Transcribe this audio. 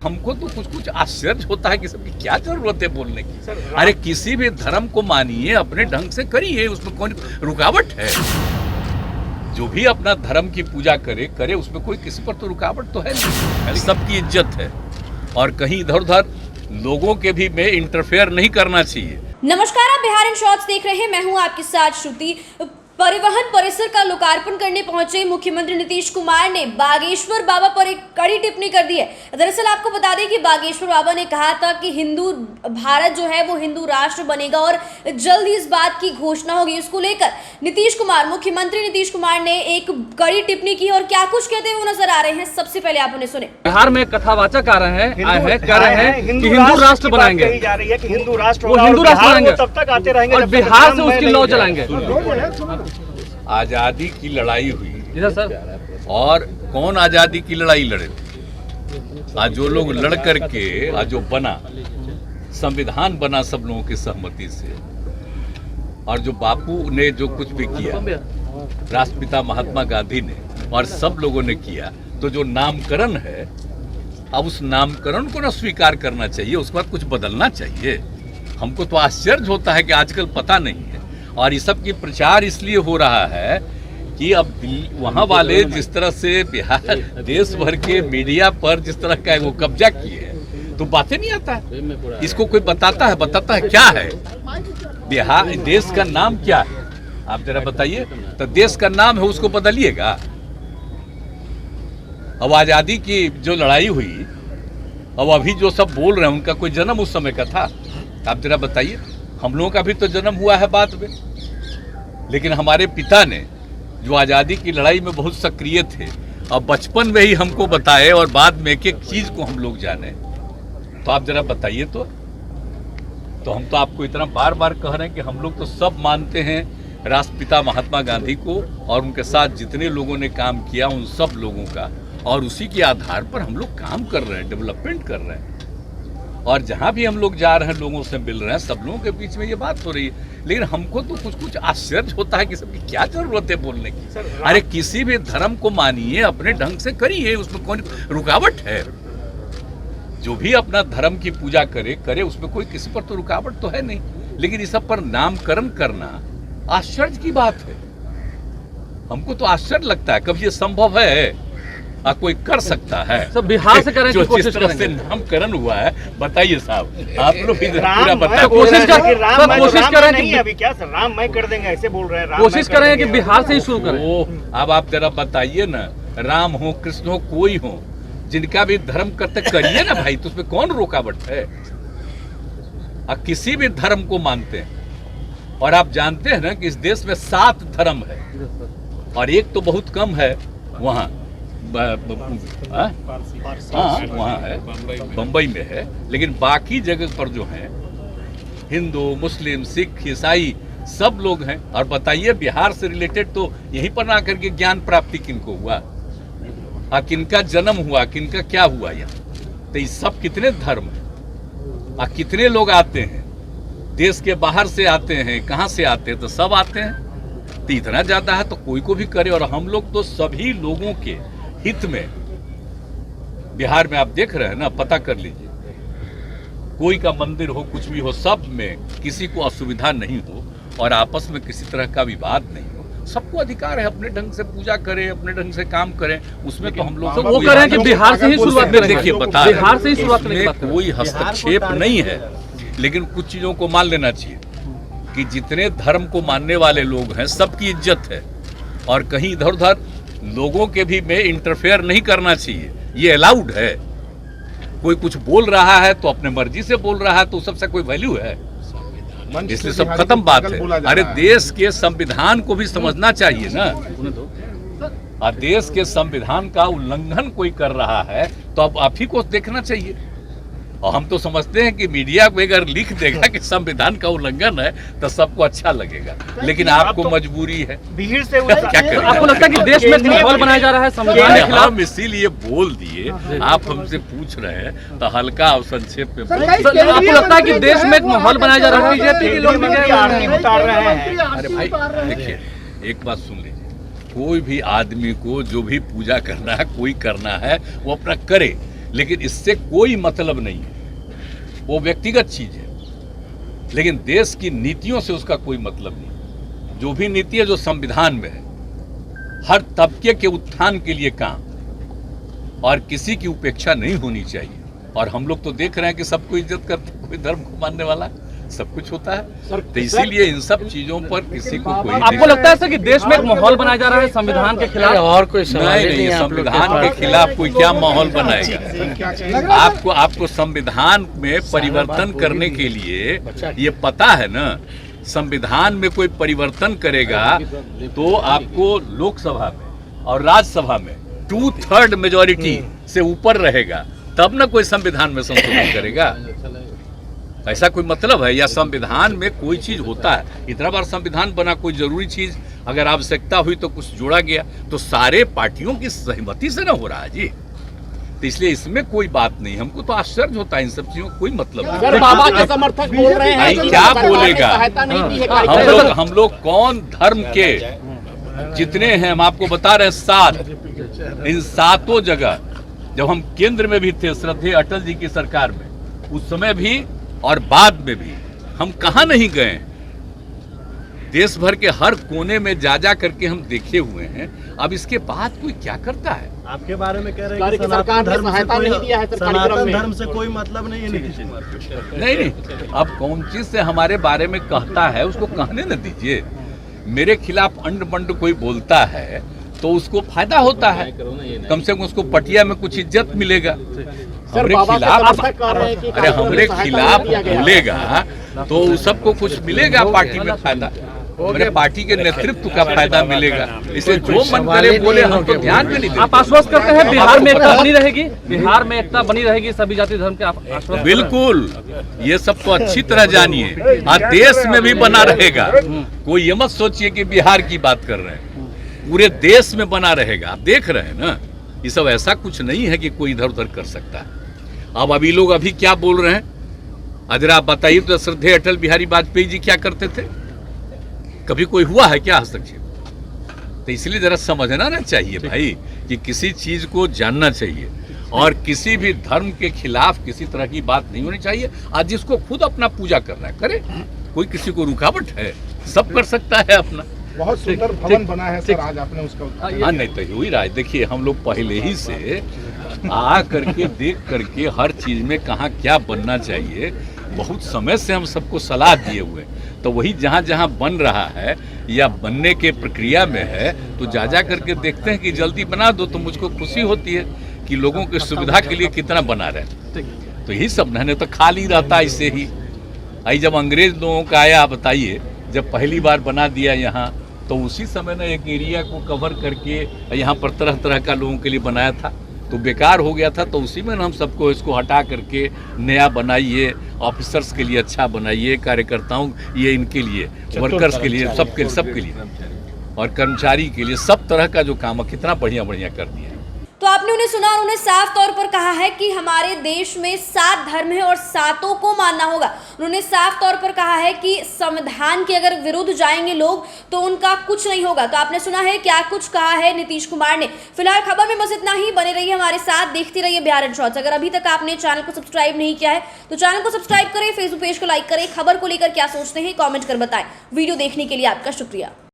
हमको तो कुछ कुछ आश्चर्य होता है कि सबकी क्या जरूरत है बोलने की। अरे किसी भी धर्म को मानिए, अपने ढंग से करिए, उसमें कौन रुकावट है? जो भी अपना धर्म की पूजा करे उसमें कोई किसी पर तो रुकावट तो है नहीं। सबकी इज्जत है और कहीं इधर उधर लोगों के भी में इंटरफेयर नहीं करना चाहिए। नमस्कार, आप बिहार इन शॉर्ट्स देख रहे हैं। मैं हूं आपके साथ श्रुति। परिवहन परिसर का लोकार्पण करने पहुंचे मुख्यमंत्री नीतीश कुमार ने बागेश्वर बाबा पर एक कड़ी टिप्पणी कर दी है। दरअसल आपको बता दें कि बागेश्वर बाबा ने कहा था कि हिंदू भारत जो है वो हिंदू राष्ट्र बनेगा और जल्द ही इस बात की घोषणा होगी। इसको लेकर मुख्यमंत्री नीतीश कुमार ने एक कड़ी टिप्पणी की और क्या कुछ कहते हुए नजर आ रहे हैं, सबसे पहले आप उन्हें सुने। बिहार में कथावाचक आ रहे हैं कह रहे हैं कि हिंदू राष्ट्र बनाएंगे, हिंदू राष्ट्र बनाएंगे, तब तक आते रहेंगे और बिहार से उसकी लौ चलाएंगे। आजादी की लड़ाई हुई इधर सर, और कौन आजादी की लड़ाई लड़े थे? आज जो लोग लड़ करके आज जो बना संविधान बना सब लोगों की सहमति से, और जो बापू ने जो कुछ भी किया, राष्ट्रपिता महात्मा गांधी ने और सब लोगों ने किया, तो जो नामकरण है अब उस नामकरण को ना स्वीकार करना चाहिए, उसके बाद कुछ बदलना चाहिए। हमको तो आश्चर्य होता है कि आजकल पता नहीं है, और ये सब की प्रचार इसलिए हो रहा है कि अब वहाँ वाले जिस तरह से बिहार देश भर के मीडिया पर जिस तरह का वो कब्जा किए हैं, तो बातें नहीं आता है। इसको कोई बताता है क्या है बिहार, देश का नाम क्या है? आप जरा बताइए। तो देश का नाम है, उसको बदलिएगा। अब आजादी की जो लड़ाई हुई, अब अभी जो सब बोल रहे हैं उनका कोई जन्म उस समय का था? आप जरा बताइए। हम लोगों का भी तो जन्म हुआ है बाद में, लेकिन हमारे पिता ने जो आज़ादी की लड़ाई में बहुत सक्रिय थे, अब बचपन में ही हमको बताए और बाद में एक एक चीज़ को हम लोग जाने। तो आप जरा बताइए। तो हम तो आपको इतना बार बार कह रहे हैं कि हम लोग तो सब मानते हैं राष्ट्रपिता महात्मा गांधी को, और उनके साथ जितने लोगों ने काम किया उन सब लोगों का, और उसी के आधार पर हम लोग काम कर रहे हैं, डेवलपमेंट कर रहे हैं। और जहाँ भी हम लोग जा रहे हैं, लोगों से मिल रहे हैं, सब लोगों के बीच में ये बात हो रही है। लेकिन हमको तो कुछ कुछ आश्चर्य होता है कि सबकी क्या जरूरत है बोलने की। अरे किसी भी धर्म को मानिए, अपने ढंग से करिए, उसमें कौन रुकावट है? जो भी अपना धर्म की पूजा करे उसमें कोई किसी पर तो रुकावट तो है नहीं। लेकिन इस सब पर नामकरण करना आश्चर्य की बात है। हमको तो आश्चर्य लगता है, कभी ये संभव है? कोई कर सकता है? सब बिहार से करें, जो कोशिश जिस तरह से नामकरण हुआ है, बताइए साहब, आप लोग पूरा बताइए। कोशिश करें नहीं अभी क्या सर, राम मैं कर देंगे ऐसे बोल रहे हैं। कोशिश करें कि बिहार से ही शुरू करें। अब आप जरा बताइए ना, राम हो, कृष्ण हो, कोई हो, जिनका भी धर्म करते करिए ना भाई, तो उसमें कौन रुकावट है? आप किसी भी धर्म को मानते हैं, और आप जानते हैं ना कि इस देश में 7 धर्म है, और एक तो बहुत कम है वहाँ वहाँ है, बम्बई में है, लेकिन बाकी जगह पर जो है हिंदू, मुस्लिम, सिख, ईसाई सब लोग हैं। और बताइए, बिहार से रिलेटेड तो यहीं पर ना करके ज्ञान प्राप्ति किनको हुआ, किनका जन्म हुआ, किनका क्या हुआ यहाँ? तो ये सब कितने धर्म हैं, कितने लोग आते हैं, देश के बाहर से आते हैं, कहाँ से आते हैं? तो सब आते हैं। तो इतना ज्यादा है तो कोई को भी करे। और हम लोग तो सभी लोगों के हित में बिहार में आप देख रहे हैं ना, पता कर लीजिए, कोई का मंदिर हो, कुछ भी हो, सब में किसी को असुविधा नहीं हो और आपस में किसी तरह का विवाद नहीं हो। सबको अधिकार है अपने ढंग से पूजा करें, अपने ढंग से काम करें। उसमें तो हम लोग वो करें कि बिहार से ही शुरुआत करें। देखिए, बता बिहार से ही शुरुआत करें, कोई हस्तक्षेप नहीं है, लेकिन कुछ चीजों को मान लेना चाहिए कि जितने धर्म को मानने वाले लोग हैं सबकी इज्जत है, और कहीं इधर उधर लोगों के भी में इंटरफेयर नहीं करना चाहिए। ये अलाउड है। कोई कुछ बोल रहा है तो अपने मर्जी से बोल रहा है, तो सबसे कोई वैल्यू है? इसलिए सब खत्म बात है। अरे देश के संविधान को भी समझना चाहिए ना। और देश के संविधान का उल्लंघन कोई कर रहा है तो अब आप ही को देखना चाहिए। और हम तो समझते हैं कि मीडिया को अगर लिख देगा कि संविधान का उल्लंघन है तो सबको अच्छा लगेगा, लेकिन आपको मजबूरी है। भीड़ से क्या करें? आपको लगता है कि देश में माहौल बनाया जा रहा है संविधान के खिलाफ? हम इसीलिए बोल दिए, आप हमसे पूछ रहे हैं तो हल्का और संक्षेप में। आपको लगता है कि देश में एक माहौल बनाया जा रहा है? बीजेपी के लोग आरती उतार रहे हैं। अरे भाई देखिए, एक बात सुन लीजिए, कोई भी आदमी को जो भी पूजा करना है, कोई करना है वो अपना करे, लेकिन इससे कोई मतलब नहीं है, वो व्यक्तिगत चीज है, लेकिन देश की नीतियों से उसका कोई मतलब नहीं। जो भी नीति है जो संविधान में है, हर तबके के उत्थान के लिए काम, और किसी की उपेक्षा नहीं होनी चाहिए। और हम लोग तो देख रहे हैं कि सबको इज्जत करते, कोई धर्म को मानने वाला, सब कुछ होता है। तो इसीलिए इन सब चीजों पर किसी को कोई आपको लगता है सर कि देश में एक माहौल बनाया जा रहा है संविधान के खिलाफ? और कोई नहीं, संविधान के खिलाफ कोई क्या माहौल बनाएगा? आपको संविधान में परिवर्तन करने के लिए ये पता है ना, संविधान में कोई परिवर्तन करेगा तो आपको लोकसभा में और राज्यसभा में 2/3 मेजॉरिटी से ऊपर रहेगा, तब ना कोई संविधान में संशोधन करेगा। ऐसा कोई मतलब है? या संविधान में कोई चीज होता है, इतना बार संविधान बना, कोई जरूरी चीज अगर आवश्यकता हुई तो कुछ जोड़ा गया, तो सारे पार्टियों की सहमति से ना हो रहा है जी। तो इसलिए इसमें कोई बात नहीं, हमको तो आश्चर्य होता है इन सब चीजों, कोई मतलब नहीं। सर, बाबा के समर्थक बोल रहे हैं कि क्या सरकार ने बोलेगा? सहायता नहीं दी है। हम लोग कौन धर्म के जितने हैं, हम आपको बता रहे हैं 7, इन 7 जगह जब हम केंद्र में भी थे, श्रद्धेय अटल जी की सरकार में, उस समय भी और बाद में भी हम कहाँ नहीं गए। देश भर के हर कोने में जा करके हम देखे हुए हैं। अब इसके बाद कोई क्या करता है? आपके बारे में कह रहे हैं कि सरकार ने सहायता नहीं दिया है, सनातन धर्म से कोई मतलब नहीं है नीतीश कुमार। नहीं, अब कौन चीज से हमारे बारे में कहता है उसको कहने न दीजिए। मेरे खिलाफ अंड बंड कोई बोलता है तो उसको फायदा होता है, कम से कम उसको पटिया में कुछ इज्जत मिलेगा। हमरे खिलाफ बोलेगा तो सबको कुछ मिलेगा, पार्टी में फायदा, मेरे पार्टी के नेतृत्व का फायदा मिलेगा। इसलिए जो मन करे बोले, हम तो ध्यान में नहीं देते। आप आश्वस्त करते हैं बिहार में एकता बनी रहेगी? बिहार में एकता बनी रहेगी सभी जाति धर्म के? आप आश्वस्त? बिल्कुल, ये सब तो अच्छी तरह जानिए, और देश में भी बना रहेगा। कोई ये मत सोचिए कि बिहार की बात कर रहे हैं, पूरे देश में बना रहेगा। आप देख रहे हैं ना, ये सब ऐसा कुछ नहीं है कि कोई इधर उधर कर सकता है। अब अभी लोग अभी क्या बोल रहे हैं, अगर आप बताइए तो श्रद्धेय अटल बिहारी वाजपेयी जी क्या करते थे? कभी कोई हुआ है क्या हस्तक्षेप? तो इसलिए जरा समझना ना चाहिए भाई कि किसी चीज को जानना चाहिए, और किसी भी धर्म के खिलाफ किसी तरह की बात नहीं होनी चाहिए। आज जिसको खुद अपना पूजा करना है करे, कोई किसी को रुकावट है? सब कर सकता है अपना। बहुत सुंदर भवन बना है सर, आज आपने उसका हाँ, नहीं तो हो ही रहा है। देखिए, हम लोग पहले ही से आ करके देख करके हर चीज में कहाँ क्या बनना चाहिए, बहुत समय से हम सबको सलाह दिए हुए, तो वही जहाँ जहाँ बन रहा है या बनने के प्रक्रिया में है, तो जा करके देखते हैं कि जल्दी बना दो, तो मुझको खुशी होती है कि लोगों की सुविधा के लिए कितना बना रहे। तो यही सब नहीं तो खाली रहता ऐसे ही। आई जब अंग्रेज लोगों का आया, बताइए, जब पहली बार बना दिया यहाँ, तो उसी समय ना एक एरिया को कवर करके यहाँ पर तरह तरह का लोगों के लिए बनाया था, तो बेकार हो गया था। तो उसी में हम सबको इसको हटा करके नया बनाइए, ऑफिसर्स के लिए अच्छा बनाइए, कार्यकर्ताओं ये इनके लिए, वर्कर्स के लिए, सबके लिए, और कर्मचारी के लिए, सब तरह का जो काम है कितना बढ़िया बढ़िया कर दिया। तो आपने उन्हें सुना, उन्होंने साफ तौर पर कहा है कि हमारे देश में 7 धर्म है और 7 को मानना होगा। उन्होंने साफ तौर पर कहा है कि संविधान के अगर विरुद्ध जाएंगे लोग तो उनका कुछ नहीं होगा। तो आपने सुना है क्या कुछ कहा है नीतीश कुमार ने। फिलहाल खबर में बस इतना ही। बने रहिए हमारे साथ, देखते रहिए बिहार एंड शॉर्ट्स। अगर अभी तक आपने चैनल को सब्सक्राइब नहीं किया है तो चैनल को सब्सक्राइब करें, फेसबुक पेज को लाइक करें, खबर को लेकर क्या सोचते हैं कॉमेंट कर बताएं। वीडियो देखने के लिए आपका शुक्रिया।